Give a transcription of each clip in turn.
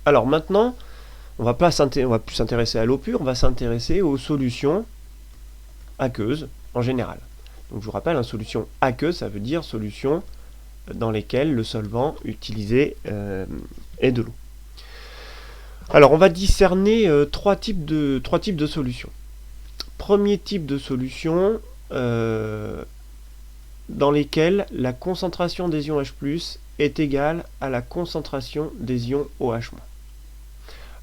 Alors maintenant, on va plus s'intéresser à l'eau pure, on va s'intéresser aux solutions aqueuses en général. Donc je vous rappelle, une solution aqueuse, ça veut dire solution dans lesquelles le solvant utilisé est de l'eau. Alors on va discerner trois types de solutions. Premier type de solution, dans lesquelles la concentration des ions H+, est égale à la concentration des ions OH-.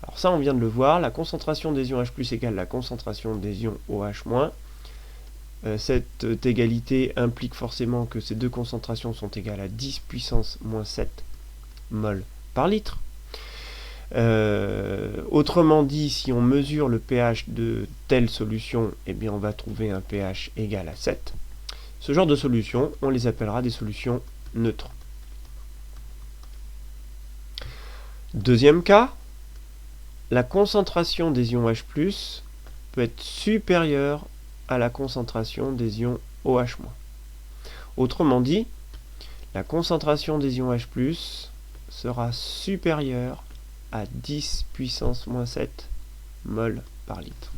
Alors ça, on vient de le voir, la concentration des ions H+ égale la concentration des ions OH-. Cette égalité implique forcément que ces deux concentrations sont égales à 10 puissance moins 7 mol par litre. Autrement dit, si on mesure le pH de telle solution, eh bien on va trouver un pH égal à 7. Ce genre de solutions, on les appellera des solutions neutres. Deuxième cas, la concentration des ions H+ peut être supérieure à la concentration des ions OH-. Autrement dit, la concentration des ions H+ sera supérieure à 10 puissance moins 7 mol par litre.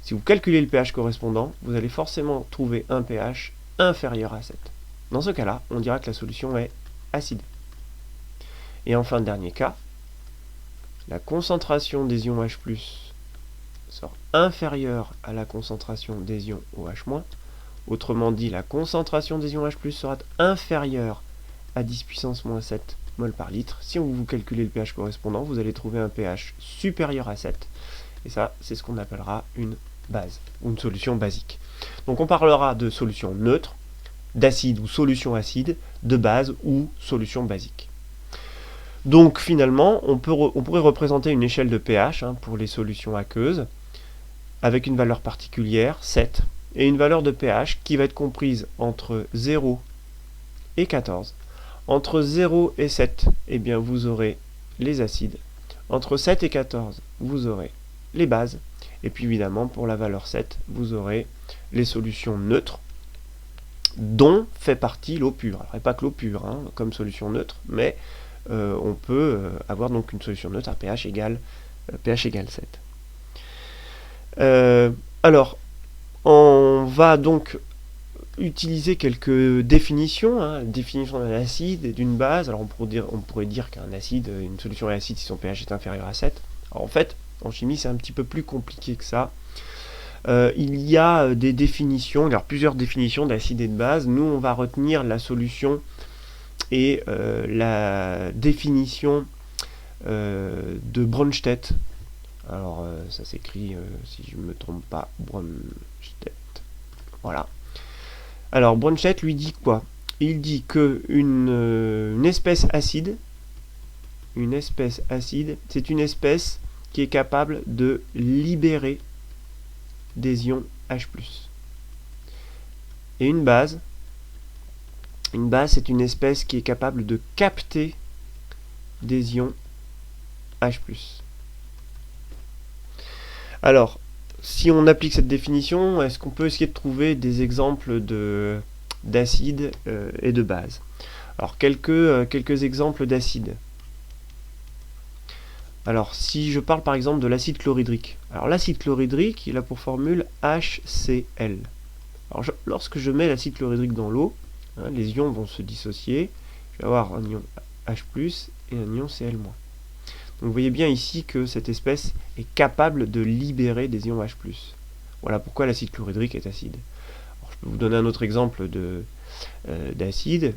Si vous calculez le pH correspondant, vous allez forcément trouver un pH inférieur à 7. Dans ce cas-là, on dira que la solution est acide. Et enfin, dernier cas, la concentration des ions H+ sera inférieure à la concentration des ions OH-. Autrement dit, la concentration des ions H+ sera inférieure à 10 puissance moins 7 mol par litre. Si vous calculez le pH correspondant, vous allez trouver un pH supérieur à 7. Et ça, c'est ce qu'on appellera une base, ou une solution basique. Donc on parlera de solution neutre, d'acide ou solution acide, de base ou solution basique. Donc finalement, on pourrait représenter une échelle de pH pour les solutions aqueuses, avec une valeur particulière, 7, et une valeur de pH qui va être comprise entre 0 et 14. Entre 0 et 7, eh bien, vous aurez les acides. Entre 7 et 14, vous aurez les bases. Et puis évidemment, pour la valeur 7, vous aurez les solutions neutres, dont fait partie l'eau pure. Alors, pas que l'eau pure comme solution neutre, mais on peut avoir donc une solution neutre à pH égale 7. Alors, on va donc utiliser quelques définitions, définition d'un acide et d'une base. Alors on pourrait dire qu'un acide, une solution est acide si son pH est inférieur à 7. Alors en fait, en chimie, c'est un petit peu plus compliqué que ça. Il y a des définitions, alors plusieurs définitions d'acide et de base. Nous, on va retenir la solution et la définition de Brønsted. Alors ça s'écrit, si je ne me trompe pas, Brønsted. Voilà. Alors Brønsted lui dit quoi? Il dit que une espèce acide, c'est une espèce qui est capable de libérer des ions H+. Et une base, c'est une espèce qui est capable de capter des ions H+. Alors, si on applique cette définition, est-ce qu'on peut essayer de trouver des exemples d'acides et de bases? Alors, quelques exemples d'acides. Alors, si je parle par exemple de l'acide chlorhydrique. Alors, l'acide chlorhydrique, il a pour formule HCl. Alors, lorsque je mets l'acide chlorhydrique dans l'eau, les ions vont se dissocier. Je vais avoir un ion H+, et un ion Cl-. Donc, vous voyez bien ici que cette espèce est capable de libérer des ions H+. Voilà pourquoi l'acide chlorhydrique est acide. Alors, je peux vous donner un autre exemple d'acide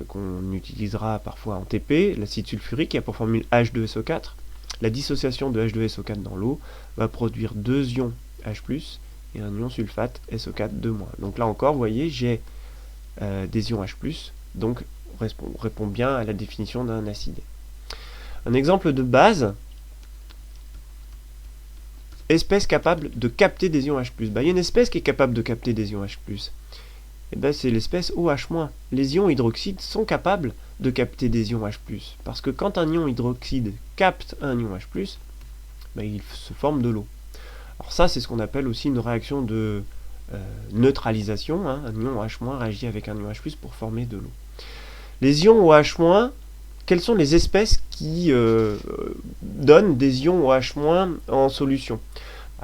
qu'on utilisera parfois en TP, l'acide sulfurique, qui a pour formule H2SO4. La dissociation de H2SO4 dans l'eau va produire deux ions H+, et un ion sulfate SO4 2-. Donc là encore, vous voyez, j'ai des ions H+, donc répond bien à la définition d'un acide. Un exemple de base, espèce capable de capter des ions H+. Il y a une espèce qui est capable de capter des ions H+. Et c'est l'espèce OH-. Les ions hydroxydes sont capables de capter des ions H+. Parce que quand un ion hydroxyde capte un ion H+, il se forme de l'eau. Alors ça, c'est ce qu'on appelle aussi une réaction de neutralisation. Un ion OH- réagit avec un ion H+ pour former de l'eau. Les ions OH-, quelles sont les espèces qui donne des ions OH- en solution.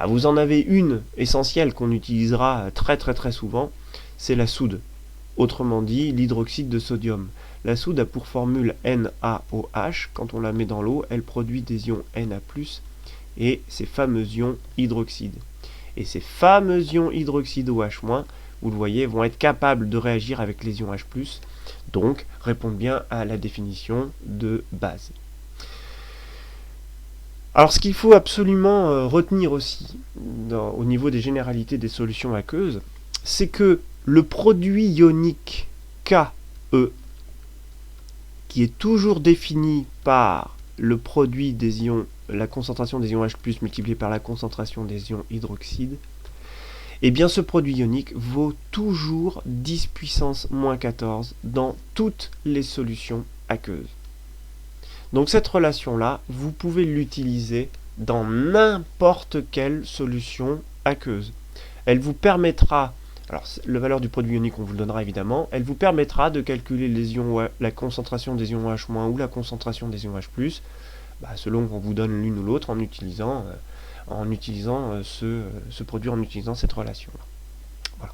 Vous en avez une essentielle qu'on utilisera très souvent, c'est la soude. Autrement dit, l'hydroxyde de sodium. La soude a pour formule NaOH. Quand on la met dans l'eau, elle produit des ions Na+, et ces fameux ions hydroxydes. Et ces fameux ions hydroxyde OH-, vous le voyez, vont être capables de réagir avec les ions H+, donc répondent bien à la définition de base. Alors ce qu'il faut absolument retenir aussi au niveau des généralités des solutions aqueuses, c'est que le produit ionique Ke, qui est toujours défini par le produit des ions, la concentration des ions H+, multipliée par la concentration des ions hydroxydes, et bien ce produit ionique vaut toujours 10 puissance moins 14 dans toutes les solutions aqueuses. Donc cette relation-là, vous pouvez l'utiliser dans n'importe quelle solution aqueuse. Elle vous permettra, alors la valeur du produit ionique on vous le donnera évidemment, elle vous permettra de calculer les ions, la concentration des ions H- ou la concentration des ions H+, selon qu'on vous donne l'une ou l'autre en utilisant ce produit, en utilisant cette relation-là. Voilà.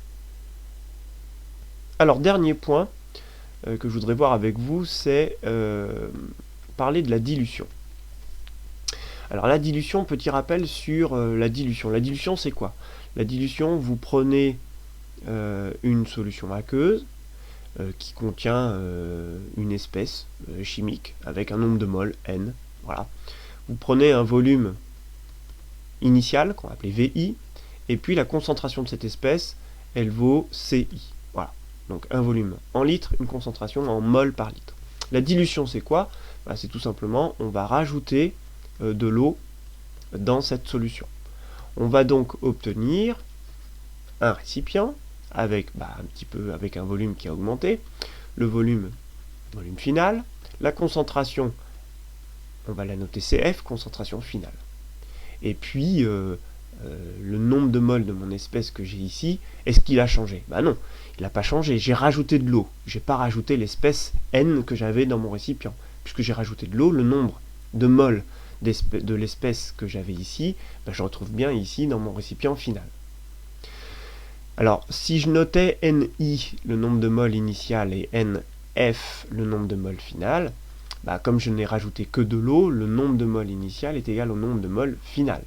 Alors, dernier point que je voudrais voir avec vous, c'est parler de la dilution. Alors, la dilution, petit rappel sur la dilution. La dilution, c'est quoi? La dilution, vous prenez une solution aqueuse qui contient une espèce chimique avec un nombre de moles, N. Voilà. Vous prenez un volume initial, qu'on va appeler VI, et puis la concentration de cette espèce, elle vaut CI. Voilà. Donc un volume en litres, une concentration en mol par litre. La dilution, c'est quoi? C'est tout simplement, on va rajouter de l'eau dans cette solution. On va donc obtenir un récipient avec avec un volume qui a augmenté, le volume final, la concentration, on va la noter CF, concentration finale. Et puis, le nombre de moles de mon espèce que j'ai ici, est-ce qu'il a changé? Non, il n'a pas changé. J'ai rajouté de l'eau. Je n'ai pas rajouté l'espèce N que j'avais dans mon récipient. Puisque j'ai rajouté de l'eau, le nombre de moles de l'espèce que j'avais ici, je retrouve bien ici dans mon récipient final. Alors, si je notais NI, le nombre de moles initial, et NF, le nombre de moles final, comme je n'ai rajouté que de l'eau, le nombre de moles initial est égal au nombre de moles final.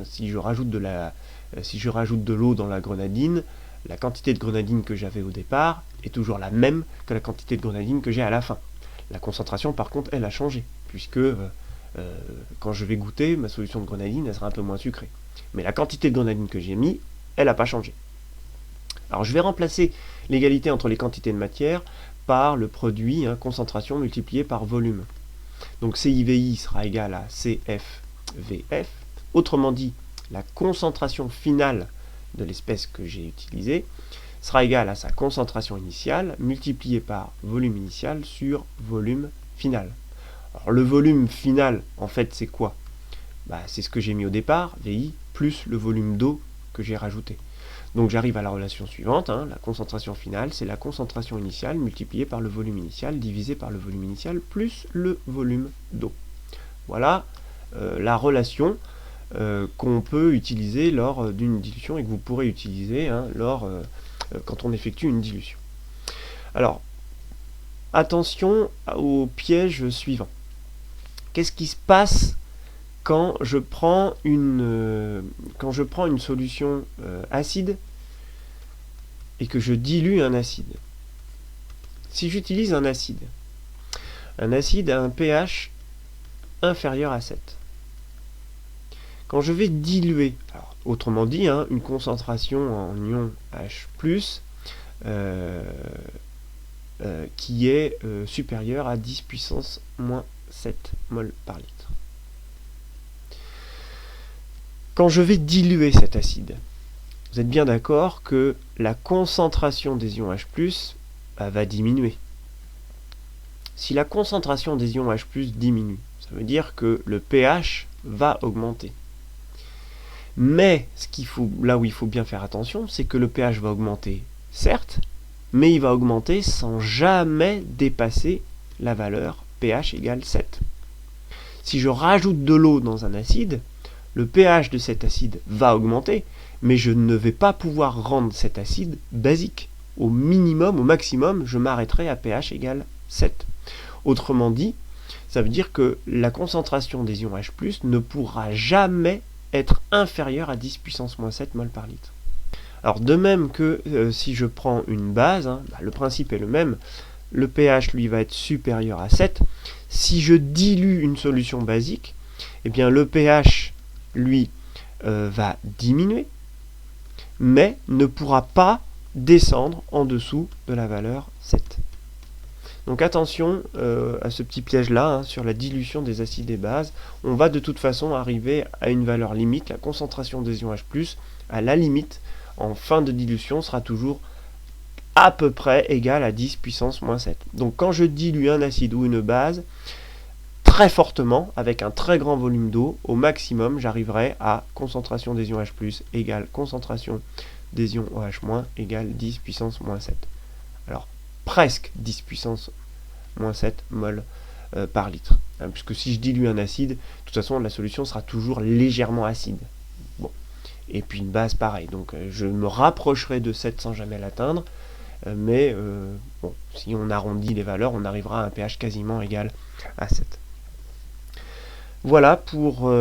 Si je rajoute de l'eau dans la grenadine, la quantité de grenadine que j'avais au départ est toujours la même que la quantité de grenadine que j'ai à la fin. La concentration, par contre, elle a changé, puisque quand je vais goûter, ma solution de grenadine, elle sera un peu moins sucrée. Mais la quantité de grenadine que j'ai mis, elle n'a pas changé. Alors je vais remplacer l'égalité entre les quantités de matière par le produit, concentration multipliée par volume. Donc CIVI sera égal à CFVF. Autrement dit, la concentration finale de l'espèce que j'ai utilisée sera égale à sa concentration initiale multipliée par volume initial sur volume final. Alors le volume final, en fait, c'est quoi? C'est ce que j'ai mis au départ, VI, plus le volume d'eau que j'ai rajouté. Donc j'arrive à la relation suivante, la concentration finale, c'est la concentration initiale multipliée par le volume initial divisé par le volume initial plus le volume d'eau. Voilà la relation qu'on peut utiliser lors d'une dilution et que vous pourrez utiliser quand on effectue une dilution. Alors, attention au piège suivant. Qu'est-ce qui se passe quand je prends une solution acide et que je dilue un acide? Si j'utilise un acide a un pH inférieur à 7. Quand je vais diluer, alors, autrement dit, une concentration en ion H+, qui est supérieure à 10 puissance moins 7 mol par litre. Quand je vais diluer cet acide, vous êtes bien d'accord que la concentration des ions H+, va diminuer. Si la concentration des ions H+ diminue, ça veut dire que le pH va augmenter. Mais là où il faut bien faire attention, c'est que le pH va augmenter, certes, mais il va augmenter sans jamais dépasser la valeur pH égale 7. Si je rajoute de l'eau dans un acide, le pH de cet acide va augmenter, mais je ne vais pas pouvoir rendre cet acide basique. Au minimum, au maximum, je m'arrêterai à pH égale 7. Autrement dit, ça veut dire que la concentration des ions H+, ne pourra jamais être inférieure à 10 puissance moins 7 mol par litre. Alors de même que si je prends une base, le principe est le même, le pH lui va être supérieur à 7. Si je dilue une solution basique, eh bien le pH lui va diminuer, mais ne pourra pas descendre en dessous de la valeur 7. Donc attention à ce petit piège-là sur la dilution des acides et bases. On va de toute façon arriver à une valeur limite. La concentration des ions H+, à la limite, en fin de dilution, sera toujours à peu près égale à 10 puissance moins 7. Donc quand je dilue un acide ou une base, très fortement, avec un très grand volume d'eau, au maximum, j'arriverai à concentration des ions H+, égale concentration des ions OH- égale 10 puissance moins 7. Alors, presque 10 puissance moins 7 mol par litre. Puisque si je dilue un acide, de toute façon, la solution sera toujours légèrement acide. Bon. Et puis une base, pareil. Donc, je me rapprocherai de 7 sans jamais l'atteindre. Mais bon, si on arrondit les valeurs, on arrivera à un pH quasiment égal à 7. Voilà pour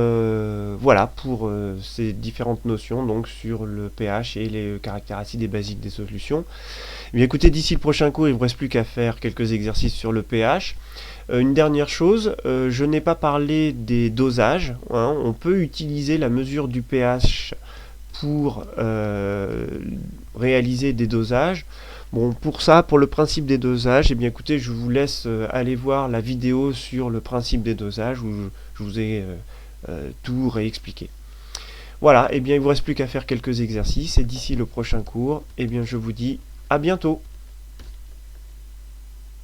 ces différentes notions donc sur le pH et les caractères acides et basiques des solutions. Eh bien, écoutez, d'ici le prochain cours, il ne vous reste plus qu'à faire quelques exercices sur le pH. Une dernière chose, je n'ai pas parlé des dosages. On peut utiliser la mesure du pH pour réaliser des dosages. Bon, pour ça, pour le principe des dosages, eh bien écoutez, je vous laisse aller voir la vidéo sur le principe des dosages où je vous ai tout réexpliqué. Voilà, eh bien il ne vous reste plus qu'à faire quelques exercices et d'ici le prochain cours, eh bien je vous dis à bientôt.